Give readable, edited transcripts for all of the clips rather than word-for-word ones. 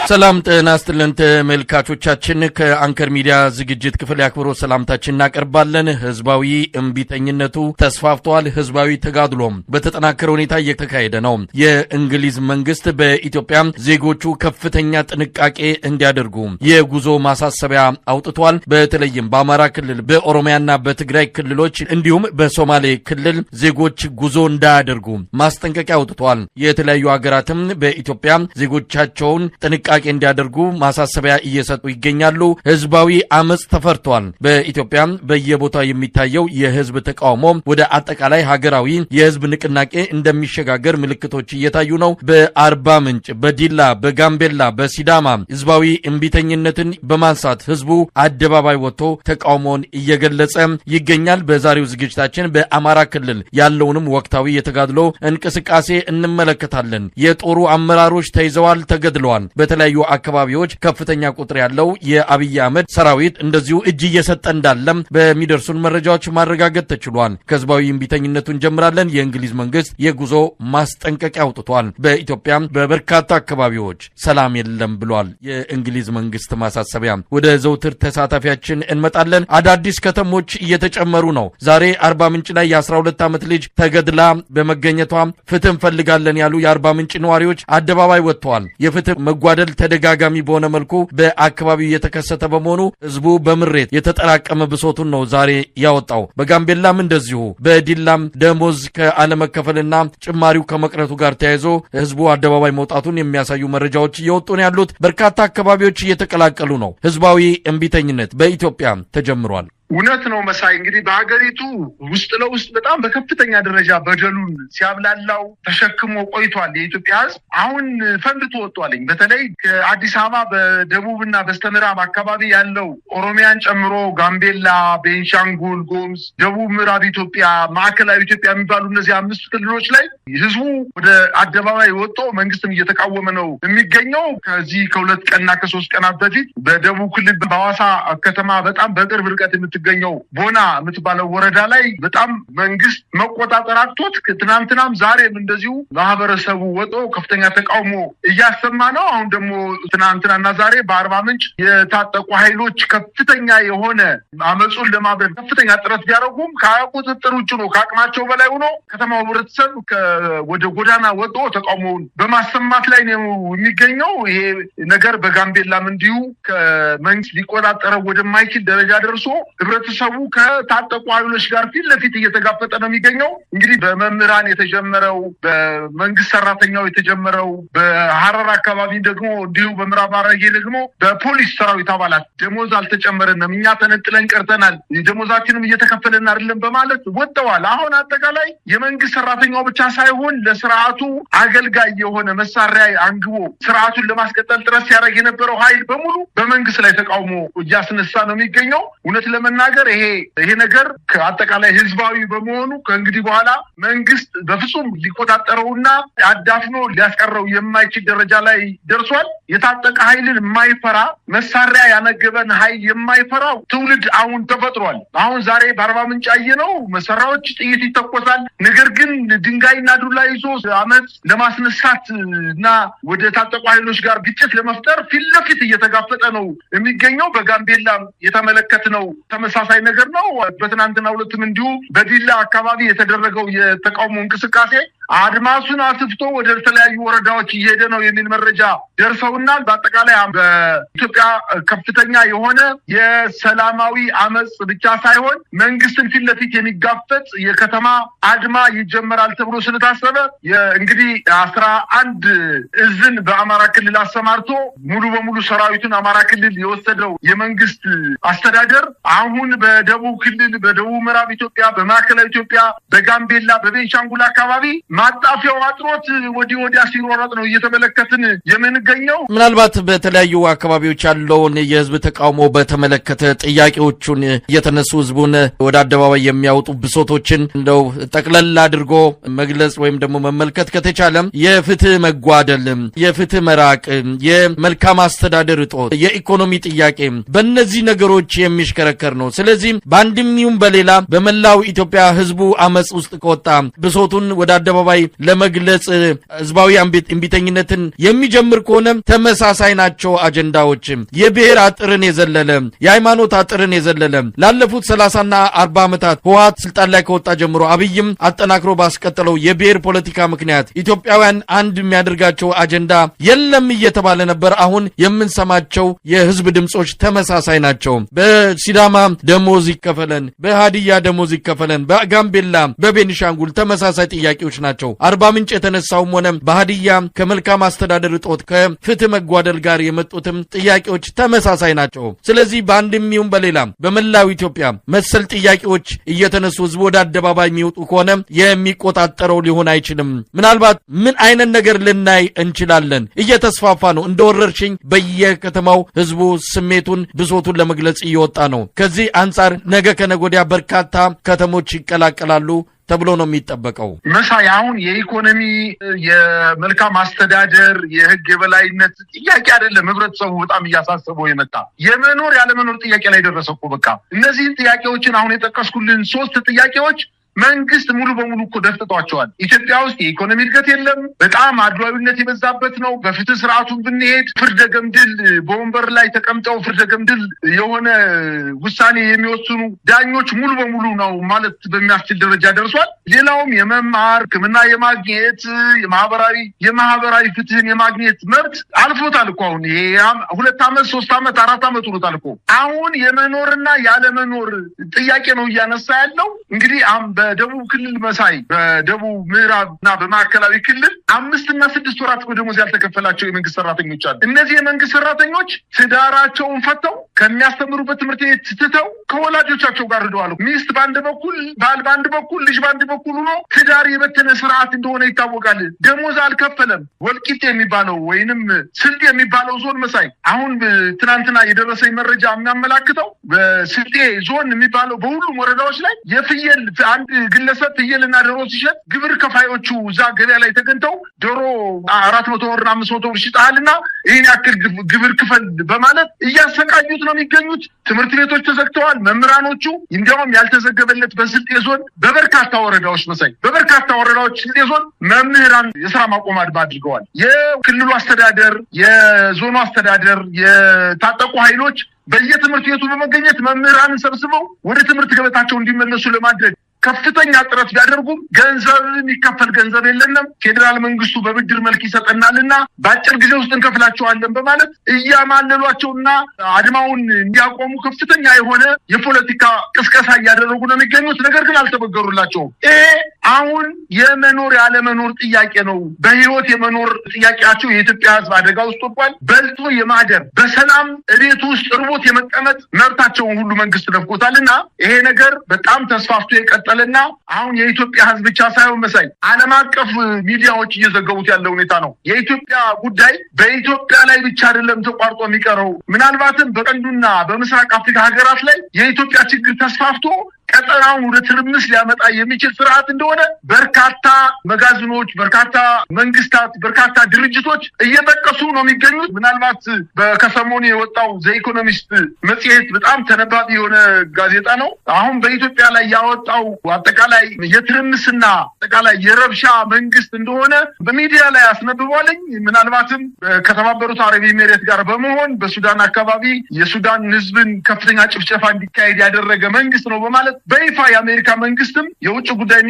ሰላም ጤና ይስጥልን ተመልካቾቻችን ከአንከር ሚዲያ ዝግጅት ክፍል ያክብሮ ሰላምታችን እናቀርባለን። ህዝባዊ እምቢተኝነቱ ተስፋፍቷል። ህዝባዊ ተጋድሎም በተጠናከረ ሁኔታ እየተካሄደ ነው። የእንግሊዝ መንግስት በኢትዮጵያ ዜጎቹ ከፍተኛ ጥንቃቄ እንዲያደርጉ የጉዞ ማሳሰቢያ አውጥቷል። በተለይም በአማራ ክልል በኦሮሚያና በትግራይ ክልሎች እንዲሁም በሶማሌ ክልል ዜጎች ጉዞ እንዳያደርጉ ማስጠንቀቂያ አውጥቷል። የተለያዩ ሀገራትም በኢትዮጵያ ዜጎቻቸውን ጥንቃቄ እንዲያደርጉ ማሳሰቢያ እየሰጡ ይገኛሉ። ህዝባዊ አመጽ ተፈርቷል። በኢትዮጵያ በየቦታው የሚታየው የህዝብ ተቃውሞ ወደ አጠቃላይ ሀገራዊ የህዝብ ንቅናቄ እንደሚሸጋገር ምልክቶች እየታዩ ነው። በአርባ ምንጭ፣ በዲላ፣ በጋምቤላ፣ በሲዳማ ህዝባዊ እምቢተኝነትን በማንሳት ህዝቡ አደባባይ ወጥቶ ተቃውሞን እየገለጸ ይገኛል። በዛሬው ዝግጅታችን በአማራ ክልል ያለውንም ወቅታዊ የተጋድሎ እንቅስቃሴ እንመለከታለን። የጦሩ አመራሮች ተይዘዋል፣ ተገድለዋል። በተለያዩ አካባቢዎች ከፍተኛ ቁጥር ያለው የአብይ አህመድ ሰራዊት እንደዚሁ እጅ እየሰጠ እንዳለም በሚደርሱን መረጃዎች ማረጋገጥ ተችሏል። ከህዝባዊ እምቢተኝነቱ እንጀምራለን። የእንግሊዝ መንግስት የጉዞ ማስጠንቀቂያ አውጥቷል። በኢትዮጵያ በበርካታ አካባቢዎች ሰላም የለም ብሏል። የእንግሊዝ መንግስት ማሳሰቢያ። ወደ ዘውትር ተሳታፊያችን እንመጣለን። አዳዲስ ከተሞች እየተጨመሩ ነው። ዛሬ አርባ ምንጭ ላይ የ12 ዓመት ልጅ ተገድላ በመገኘቷ ፍትህ እንፈልጋለን ያሉ የአርባ ምንጭ ነዋሪዎች አደባባይ ወጥተዋል። የፍትህ መጓደል ተደጋጋሚ በሆነ መልኩ በአካባቢው የተከሰተ በመሆኑ ህዝቡ በምሬት የተጠራቀመ ብሶቱን ነው ዛሬ ያወጣው። በጋምቤላም እንደዚሁ በዲላም ደሞዝ ከአለመከፈልና ጭማሪው ከመቅረቱ ጋር ተያይዞ ህዝቡ አደባባይ መውጣቱን የሚያሳዩ መረጃዎች እየወጡ ነው ያሉት። በርካታ አካባቢዎች እየተቀላቀሉ ነው። ህዝባዊ እምቢተኝነት በኢትዮጵያ ተጀምሯል። እውነት ነው መሳይ። እንግዲህ በሀገሪቱ ውስጥ ለውስጥ በጣም በከፍተኛ ደረጃ በደሉን ሲያብላላው ተሸክሞ ቆይቷል። የኢትዮጵያ ህዝብ አሁን ፈንድቶ ወጥቷልኝ። በተለይ ከአዲስ አበባ በደቡብና በስተምዕራብ አካባቢ ያለው ኦሮሚያን ጨምሮ ጋምቤላ፣ ቤንሻንጉል ጉሙዝ፣ ደቡብ ምዕራብ ኢትዮጵያ፣ ማዕከላዊ ኢትዮጵያ የሚባሉ እነዚህ 5 ክልሎች ላይ ህዝቡ ወደ አደባባይ ወጥቶ መንግስትን እየተቃወመ ነው የሚገኘው። ከዚህ ከ2 ቀንና ከ3 ቀናት በፊት በደቡብ ክልል በሐዋሳ ከተማ በጣም በቅርብ ርቀት ገኘው ቦና የምትባለው ወረዳ ላይ በጣም መንግስት መቆጣጠር አቅቶት ትናንትናም ዛሬም እንደዚሁ ማህበረሰቡ ወጦ ከፍተኛ ተቃውሞ እያሰማ ነው። አሁን ደግሞ ትናንትናና ዛሬ በአርባ ምንጭ የታጠቁ ኃይሎች ከፍተኛ የሆነ አመጹን ለማብረድ ከፍተኛ ጥረት ቢያደርጉም ከቁጥጥር ውጭ ነው፣ ከአቅማቸው በላይ ሆኖ ከተማው ህብረተሰብ ወደ ጎዳና ወጦ ተቃውሞውን በማሰማት ላይ ነው የሚገኘው። ይሄ ነገር በጋምቤላም እንዲሁ ከመንግስት ሊቆጣጠረው ወደማይችል ደረጃ ደርሶ ህብረተሰቡ ከታጠቁ ኃይሎች ጋር ፊት ለፊት እየተጋፈጠ ነው የሚገኘው። እንግዲህ በመምህራን የተጀመረው፣ በመንግስት ሰራተኛው የተጀመረው፣ በሐረር አካባቢ ደግሞ እንዲሁ በምዕራብ ሐረርጌ ደግሞ በፖሊስ ሰራዊት አባላት ደሞዝ አልተጨመረንም፣ እኛ ተነጥለን ቀርተናል፣ ደሞዛችንም እየተከፈለን አይደለም በማለት ወጥተዋል። አሁን አጠቃላይ የመንግስት ሰራተኛው ብቻ ሳይሆን ለስርዓቱ አገልጋይ የሆነ መሳሪያ አንግቦ ስርዓቱን ለማስቀጠል ጥረት ሲያደርግ የነበረው ኃይል በሙሉ በመንግስት ላይ ተቃውሞ እያስነሳ ነው የሚገኘው። እውነት ለመናገር ይሄ ነገር ከአጠቃላይ ህዝባዊ በመሆኑ ከእንግዲህ በኋላ መንግስት በፍጹም ሊቆጣጠረውና አዳፍኖ ሊያስቀረው የማይችል ደረጃ ላይ ደርሷል። የታጠቀ ኃይልን የማይፈራ መሳሪያ ያነገበን ኃይል የማይፈራው ትውልድ አሁን ተፈጥሯል። አሁን ዛሬ በአርባ ምንጭ ያየነው መሳሪያዎች፣ ጥይት ይተኮሳል። ነገር ግን ድንጋይና ዱላ ይዞ አመጽ ለማስነሳት እና ወደ ታጠቁ ኃይሎች ጋር ግጭት ለመፍጠር ፊት ለፊት እየተጋፈጠ ነው የሚገኘው። በጋምቤላ የተመለከትነው ተመሳሳይ ነገር ነው። በትናንትናው ዕለትም እንዲሁ በዲላ አካባቢ የተደረገው የተቃውሞ እንቅስቃሴ አድማሱን አስፍቶ ወደ ተለያዩ ወረዳዎች እየሄደ ነው የሚል መረጃ ደርሰውናል። በአጠቃላይ በኢትዮጵያ ከፍተኛ የሆነ የሰላማዊ አመጽ ብቻ ሳይሆን መንግስትን ፊት ለፊት የሚጋፈጥ የከተማ አድማ ይጀመራል ተብሎ ስለታሰበ እንግዲህ 11 እዝን በአማራ ክልል አሰማርቶ ሙሉ በሙሉ ሰራዊቱን አማራ ክልል የወሰደው የመንግስት አስተዳደር አሁን በደቡብ ክልል፣ በደቡብ ምዕራብ ኢትዮጵያ፣ በማዕከላዊ ኢትዮጵያ፣ በጋምቤላ፣ በቤንሻንጉል አካባቢ ማጣፊያው አጥሮት ወዲህ ወዲያ ሲሮረጥ ነው እየተመለከትን የምንገኘው። ምናልባት በተለያዩ አካባቢዎች ያለውን የህዝብ ተቃውሞ በተመለከተ ጥያቄዎቹን እየተነሱ ህዝቡን ወደ አደባባይ የሚያወጡ ብሶቶችን እንደው ጠቅለል አድርጎ መግለጽ ወይም ደግሞ መመልከት ከተቻለም የፍትህ መጓደል፣ የፍትህ መራቅ፣ የመልካም አስተዳደር እጦት፣ የኢኮኖሚ ጥያቄ በእነዚህ ነገሮች የሚሽከረከር ነው። ስለዚህ በአንድም ይሁን በሌላ በመላው ኢትዮጵያ ህዝቡ አመጽ ውስጥ ከወጣ ብሶቱን ወደ አደባባይ በአደባባይ ለመግለጽ ህዝባዊ እምቢተኝነትን የሚጀምር ከሆነ ተመሳሳይ ናቸው አጀንዳዎች። የብሔር አጥርን የዘለለ የሃይማኖት አጥርን የዘለለ ላለፉት 30ና 40 ዓመታት ህወሓት ስልጣን ላይ ከወጣ ጀምሮ አብይም አጠናክሮ ባስቀጠለው የብሔር ፖለቲካ ምክንያት ኢትዮጵያውያን አንድ የሚያደርጋቸው አጀንዳ የለም እየተባለ ነበር። አሁን የምንሰማቸው የህዝብ ድምጾች ተመሳሳይ ናቸው። በሲዳማ ደሞዝ ይከፈለን፣ በሃዲያ ደሞዝ ይከፈለን፣ በጋምቤላ በቤኒሻንጉል ተመሳሳይ ጥያቄዎች ናቸው። አርባ ምንጭ የተነሳውም ሆነ በሃዲያ ከመልካም አስተዳደር እጦት ከፍትህ መጓደል ጋር የመጡትም ጥያቄዎች ተመሳሳይ ናቸው። ስለዚህ በአንድም ይሁን በሌላ በመላው ኢትዮጵያ መሰል ጥያቄዎች እየተነሱ ህዝብ ወደ አደባባይ የሚወጡ ከሆነ የሚቆጣጠረው ሊሆን አይችልም። ምናልባት ምን አይነት ነገር ልናይ እንችላለን? እየተስፋፋ ነው። እንደ ወረርሽኝ በየከተማው ህዝቡ ስሜቱን ብሶቱን ለመግለጽ እየወጣ ነው። ከዚህ አንጻር ነገ ከነገ ወዲያ በርካታ ከተሞች ይቀላቀላሉ ተብሎ ነው የሚጠበቀው። መሳይ አሁን የኢኮኖሚ የመልካም አስተዳደር የህግ የበላይነት ጥያቄ አይደለም ህብረተሰቡ በጣም እያሳሰበው የመጣ የመኖር ያለመኖር ጥያቄ ላይ ደረሰ እኮ። በቃ እነዚህን ጥያቄዎችን አሁን የጠቀስኩልን 3 ጥያቄዎች መንግስት ሙሉ በሙሉ እኮ ደፍጥጧቸዋል። ኢትዮጵያ ውስጥ የኢኮኖሚ እድገት የለም። በጣም አድሏዊነት የበዛበት ነው። በፍትህ ስርዓቱን ብንሄድ ፍርደ ገምድል በወንበር ላይ ተቀምጠው ፍርደ ገምድል የሆነ ውሳኔ የሚወስኑ ዳኞች ሙሉ በሙሉ ነው ማለት በሚያስችል ደረጃ ደርሷል። ሌላውም የመማር ሕክምና የማግኘት የማህበራዊ ፍትህን የማግኘት መብት አልፎታል እኮ። አሁን ይሄ 2 ዓመት 3 ዓመት 4 ዓመት ሆኖታል እኮ። አሁን የመኖርና ያለመኖር ጥያቄ ነው እያነሳ ያለው። እንግዲህ በደቡብ ክልል መሳይ በደቡብ ምዕራብና በማዕከላዊ ክልል 5 እና 6 ወራት ደሞዝ ያልተከፈላቸው የመንግስት ሰራተኞች አሉ። እነዚህ የመንግስት ሰራተኞች ትዳራቸውን ፈተው ከሚያስተምሩበት ትምህርት ቤት ትተው ከወላጆቻቸው ጋር ሄደዋል። ሚስት በአንድ በኩል ባል በአንድ በኩል ልጅ በአንድ በኩል ሆኖ ትዳር የበተነ ስርዓት እንደሆነ ይታወቃል። ደሞዝ አልከፈለም። ወልቂጤ የሚባለው ወይንም ስልጤ የሚባለው ዞን መሳይ አሁን ትናንትና የደረሰኝ መረጃ የሚያመላክተው በስልጤ ዞን የሚባለው በሁሉም ወረዳዎች ላይ የፍየል አንድ ግለሰብ ፍየልና ዶሮ ሲሸጥ ግብር ከፋዮቹ እዛ ገበያ ላይ ተገኝተው ዶሮ 400 ብር 500 ብር ሽጣልና ይሄን ያክል ግብር ክፈል በማለት እያሰቃዩት ነው የሚገኙት። ትምህርት ቤቶች ተዘግተዋል። መምህራኖቹ እንዲያውም ያልተዘገበለት በስልጤ ዞን በበርካታ ወረዳዎች መሳይ በበርካታ ወረዳዎች ስልጤ ዞን መምህራን የስራ ማቆም አድማ አድርገዋል። የክልሉ አስተዳደር የዞኑ አስተዳደር የታጠቁ ኃይሎች በየትምህርት ቤቱ በመገኘት መምህራንን ሰብስበው ወደ ትምህርት ገበታቸው እንዲመለሱ ለማድረግ ከፍተኛ ጥረት ቢያደርጉም ገንዘብ የሚከፈል ገንዘብ የለንም፣ ፌዴራል መንግስቱ በብድር መልክ ይሰጠናልና በአጭር ጊዜ ውስጥ እንከፍላቸዋለን በማለት እያማለሏቸውና አድማውን እንዲያቆሙ ከፍተኛ የሆነ የፖለቲካ ቅስቀሳ እያደረጉ ነው የሚገኙት። ነገር ግን አልተበገሩላቸውም። ይሄ አሁን የመኖር ያለመኖር ጥያቄ ነው። በህይወት የመኖር ጥያቄያቸው የኢትዮጵያ ህዝብ አደጋ ውስጥ ወድቋል። በልቶ የማደር በሰላም እቤት ውስጥ እርቦት የመቀመጥ መብታቸውን ሁሉ መንግስት ነፍቆታልና ይሄ ነገር በጣም ተስፋፍቶ የቀጠለና አሁን የኢትዮጵያ ህዝብ ብቻ ሳይሆን መሳይ ዓለም አቀፍ ሚዲያዎች እየዘገቡት ያለው ሁኔታ ነው። የኢትዮጵያ ጉዳይ በኢትዮጵያ ላይ ብቻ አይደለም ተቋርጦ የሚቀረው። ምናልባትም በቀንዱና በምስራቅ አፍሪካ ሀገራት ላይ የኢትዮጵያ ችግር ተስፋፍቶ ቀጠናውን ወደ ትርምስ ሊያመጣ የሚችል ስርዓት እንደሆነ በርካታ መጋዘኖች፣ በርካታ መንግስታት፣ በርካታ ድርጅቶች እየጠቀሱ ነው የሚገኙት። ምናልባት ከሰሞኑ የወጣው ዘኢኮኖሚስት መጽሔት በጣም ተነባቢ የሆነ ጋዜጣ ነው። አሁን በኢትዮጵያ ላይ ያወጣው አጠቃላይ የትርምስና አጠቃላይ የረብሻ መንግስት እንደሆነ በሚዲያ ላይ አስነብቧልኝ። ምናልባትም ከተባበሩት አረብ ኤሚሬት ጋር በመሆን በሱዳን አካባቢ የሱዳን ህዝብን ከፍተኛ ጭፍጨፋ እንዲካሄድ ያደረገ መንግስት ነው በማለት በይፋ የአሜሪካ መንግስትም የውጭ ጉዳይ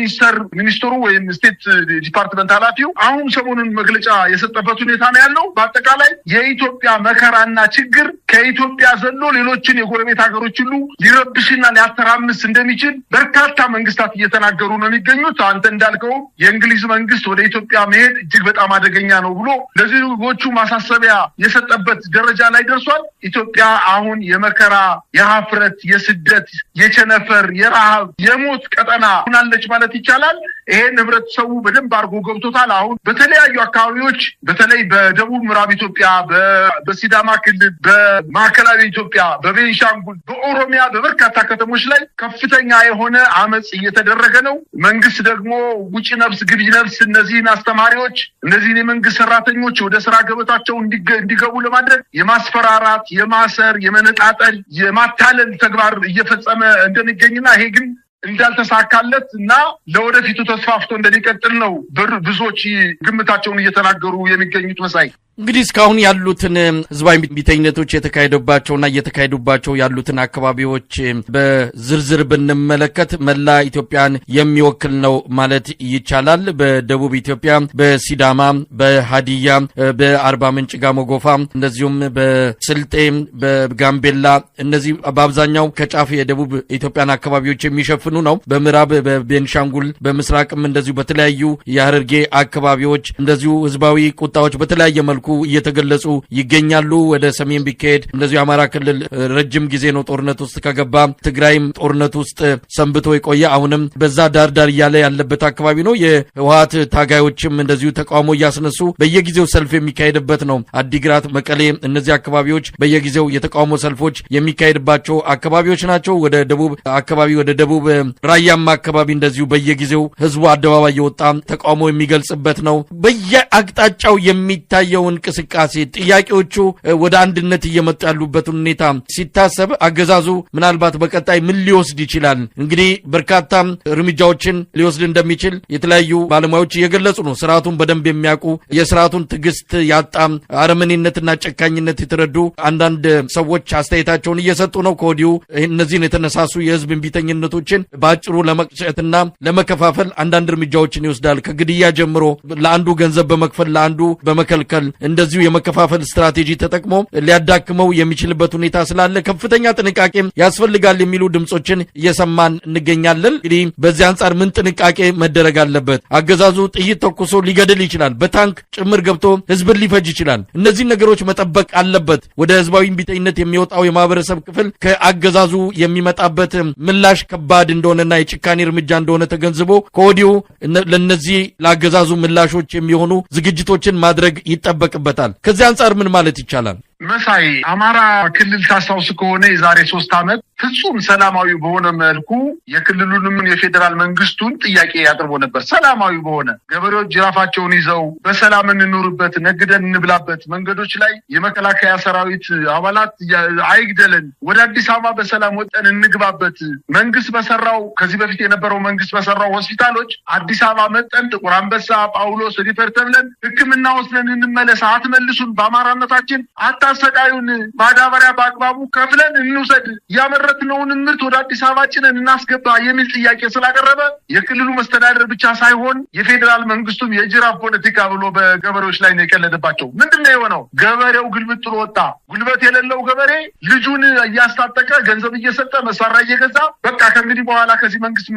ሚኒስትሩ ወይም ስቴት ዲፓርትመንት ኃላፊው አሁን ሰሞኑን መግለጫ የሰጠበት ሁኔታ ነው ያለው። በአጠቃላይ የኢትዮጵያ መከራና ችግር ከኢትዮጵያ ዘሎ ሌሎችን የጎረቤት ሀገሮች ሁሉ ሊረብሽና ሊያተራምስ እንደሚችል በርካታ መንግስታት እየተናገሩ ነው የሚገኙት። አንተ እንዳልከው የእንግሊዝ መንግስት ወደ ኢትዮጵያ መሄድ እጅግ በጣም አደገኛ ነው ብሎ ለዜጎቹ ማሳሰቢያ የሰጠበት ደረጃ ላይ ደርሷል። ኢትዮጵያ አሁን የመከራ የሀፍረት የስደት የቸነፈር የረሃብ የሞት ቀጠና ሆናለች ማለት ይቻላል። ይሄን ህብረተሰቡ በደንብ አድርጎ ገብቶታል። አሁን በተለያዩ አካባቢዎች በተለይ በደቡብ ምዕራብ ኢትዮጵያ፣ በሲዳማ ክልል፣ በማዕከላዊ ኢትዮጵያ፣ በቤንሻንጉል፣ በኦሮሚያ በበርካታ ከተሞች ላይ ከፍተኛ የሆነ አመጽ እየተደረገ ነው። መንግስት ደግሞ ውጪ ነፍስ ግቢ ነፍስ እነዚህን አስተማሪዎች እነዚህን የመንግስት ሰራተኞች ወደ ስራ ገበታቸው እንዲገቡ ለማድረግ የማስፈራራት፣ የማሰር፣ የመነጣጠል፣ የማታለል ተግባር እየፈጸመ እንደሚገኝና ይሄ ግን እንዳልተሳካለት እና ለወደፊቱ ተስፋፍቶ እንደሚቀጥል ነው ብዙዎች ግምታቸውን እየተናገሩ የሚገኙት። መሳይ እንግዲህ እስካሁን ያሉትን ህዝባዊ እምቢተኝነቶች የተካሄደባቸውና እየተካሄዱባቸው ያሉትን አካባቢዎች በዝርዝር ብንመለከት መላ ኢትዮጵያን የሚወክል ነው ማለት ይቻላል። በደቡብ ኢትዮጵያ በሲዳማ፣ በሃዲያ፣ በአርባ ምንጭ ጋሞ ጎፋ፣ እንደዚሁም በስልጤ፣ በጋምቤላ እነዚህ በአብዛኛው ከጫፍ የደቡብ ኢትዮጵያን አካባቢዎች የሚሸፍኑ ነው። በምዕራብ በቤንሻንጉል፣ በምስራቅም እንደዚሁ በተለያዩ የሐረርጌ አካባቢዎች እንደዚሁ ህዝባዊ ቁጣዎች በተለያየ መልኩ እየተገለጹ ይገኛሉ። ወደ ሰሜን ቢካሄድ እንደዚሁ የአማራ ክልል ረጅም ጊዜ ነው ጦርነት ውስጥ ከገባ፣ ትግራይም ጦርነት ውስጥ ሰንብቶ የቆየ አሁንም በዛ ዳርዳር እያለ ያለበት አካባቢ ነው። የህወሓት ታጋዮችም እንደዚሁ ተቃውሞ እያስነሱ በየጊዜው ሰልፍ የሚካሄድበት ነው። አዲግራት፣ መቀሌ እነዚህ አካባቢዎች በየጊዜው የተቃውሞ ሰልፎች የሚካሄድባቸው አካባቢዎች ናቸው። ወደ ደቡብ አካባቢ ወደ ደቡብ ራያማ አካባቢ እንደዚሁ በየጊዜው ህዝቡ አደባባይ የወጣ ተቃውሞ የሚገልጽበት ነው። በየአቅጣጫው የሚታየው እንቅስቃሴ ጥያቄዎቹ ወደ አንድነት እየመጡ ያሉበትን ሁኔታ ሲታሰብ አገዛዙ ምናልባት በቀጣይ ምን ሊወስድ ይችላል? እንግዲህ በርካታ እርምጃዎችን ሊወስድ እንደሚችል የተለያዩ ባለሙያዎች እየገለጹ ነው። ስርዓቱን በደንብ የሚያውቁ የስርዓቱን ትዕግስት ያጣ አረመኔነትና ጨካኝነት የተረዱ አንዳንድ ሰዎች አስተያየታቸውን እየሰጡ ነው። ከወዲሁ እነዚህን የተነሳሱ የህዝብ እምቢተኝነቶችን በአጭሩ ለመቅጨትና ለመከፋፈል አንዳንድ እርምጃዎችን ይወስዳል። ከግድያ ጀምሮ ለአንዱ ገንዘብ በመክፈል ለአንዱ በመከልከል እንደዚሁ የመከፋፈል ስትራቴጂ ተጠቅሞ ሊያዳክመው የሚችልበት ሁኔታ ስላለ ከፍተኛ ጥንቃቄ ያስፈልጋል የሚሉ ድምጾችን እየሰማን እንገኛለን። እንግዲህ በዚህ አንጻር ምን ጥንቃቄ መደረግ አለበት? አገዛዙ ጥይት ተኩሶ ሊገድል ይችላል። በታንክ ጭምር ገብቶ ህዝብን ሊፈጅ ይችላል። እነዚህ ነገሮች መጠበቅ አለበት። ወደ ህዝባዊ እምቢተኝነት የሚወጣው የማህበረሰብ ክፍል ከአገዛዙ የሚመጣበት ምላሽ ከባድ እንደሆነና የጭካኔ እርምጃ እንደሆነ ተገንዝቦ ከወዲሁ ለነዚህ ለአገዛዙ ምላሾች የሚሆኑ ዝግጅቶችን ማድረግ ይጠበቅበታል። ከዚህ አንጻር ምን ማለት ይቻላል? መሳይ አማራ ክልል ታስታውስ ከሆነ የዛሬ 3 ዓመት ፍጹም ሰላማዊ በሆነ መልኩ የክልሉንም የፌዴራል መንግስቱን ጥያቄ ያቀርቦ ነበር። ሰላማዊ በሆነ ገበሬዎች ጅራፋቸውን ይዘው በሰላም እንኑርበት፣ ነግደን እንብላበት፣ መንገዶች ላይ የመከላከያ ሰራዊት አባላት አይግደለን፣ ወደ አዲስ አበባ በሰላም ወጠን እንግባበት፣ መንግስት በሰራው ከዚህ በፊት የነበረው መንግስት በሰራው ሆስፒታሎች አዲስ አበባ መጠን ጥቁር አንበሳ፣ ጳውሎስ ሪፈር ተብለን ሕክምና ወስደን እንመለስ፣ አትመልሱን፣ በአማራነታችን አታሰቃዩን፣ ማዳበሪያ በአግባቡ ከፍለን እንውሰድ፣ ያመረትነውን ምርት ወደ አዲስ አበባ ጭነን እናስገባ የሚል ጥያቄ ስላቀረበ የክልሉ መስተዳደር ብቻ ሳይሆን የፌዴራል መንግስቱም የጅራፍ ፖለቲካ ብሎ በገበሬዎች ላይ ነው የቀለደባቸው። ምንድነው የሆነው? ገበሬው ግልብጥ ጥሎ ወጣ። ጉልበት የሌለው ገበሬ ልጁን እያስታጠቀ ገንዘብ እየሰጠ መሳሪያ እየገዛ በቃ ከእንግዲህ በኋላ ከዚህ መንግስት